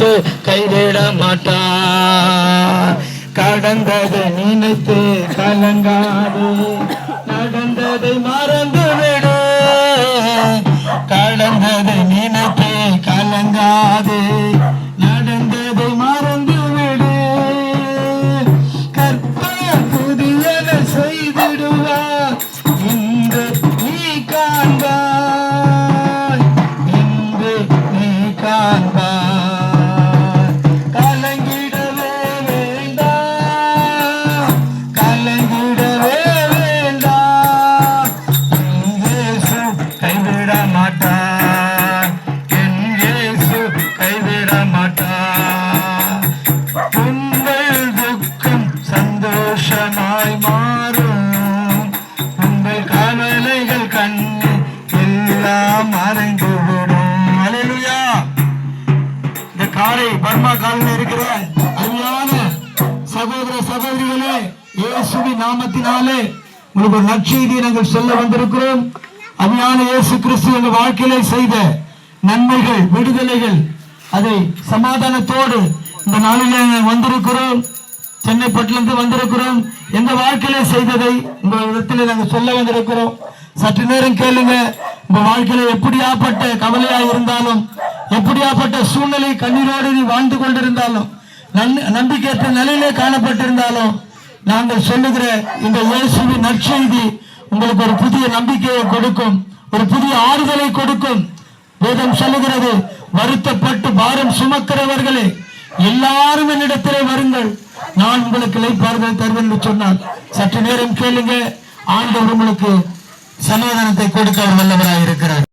இயேசு கைவிட மாட்டார். கடந்ததை நினைத்து கலங்காது, நடந்ததை மறந்து விடு. கடந்ததை நினைத்து கலங்காது, நடந்ததை மறந்து விடு. கர்த்தர் புதியன செய்திடுவார், இன்று நீ காண்பாய், இன்று நீ காண்பாய். கலங்கிடவே வேண்டாம், கலங்கிடவே வேண்டாம். இயேசு கைவிட மாட்டார், என் இயேசு கைவிட மாட்டார். உங்கள் துக்கம் சந்தோஷமாய் மாறும், உங்கள் கவலைகள் கண்ணு எல்லாம் மறைந்து விடும். அல்லேலூயா. இந்த காலை பர்மா காலில் இருக்கிற அருமையான சகோதர சகோதரிகளே, இயேசுவின் நாமத்தினாலே உங்களுக்கு ஒரு நற்செய்தியை நாங்கள் சொல்ல வந்திருக்கிறோம். அருமையான இயேசு கிறிஸ்து எங்கள் வாழ்க்கையிலே செய்த நன்மைகள், விடுதலைகள், அதை சமாதானத்தோடு இந்த நாளிலே வந்திருக்கிறோம். சென்னை பட்டிலிருந்து வந்திருக்கிறோம். எங்க வாழ்க்கையில செய்ததை உங்க இடத்துல நாங்கள் சொல்ல வந்திருக்கிறோம். சற்று நேரம் கேளுங்க. உங்க வாழ்க்கையில எப்படியாப்பட்ட கவலையா இருந்தாலும், எப்படியாப்பட்ட சூழ்நிலை கண்ணீரோடு நீ வாழ்ந்து கொண்டிருந்தாலும், நம்பிக்கையற்ற நிலையிலே காணப்பட்டிருந்தாலும், நாங்கள் சொல்லுகிற இந்த இயேசுவின் நற்செய்தி உங்களுக்கு ஒரு புதிய நம்பிக்கையை கொடுக்கும், ஒரு புதிய ஆறுதலை கொடுக்கும். வேதம் சொல்லுகிறது, வருத்தப்பட்டு பாரம் சுமக்கிறவர்களே எல்லாரும் என்னிடத்திலே வருங்கள், நான் உங்களுக்கு இளைப்பாறுதல் தருவேன் என்று சொன்னார். சற்று நேரம் கேளுங்க. ஆண்டவர் உங்களுக்கு சமாதானத்தை கொடுக்க வல்லவராய் இருக்கிறார்.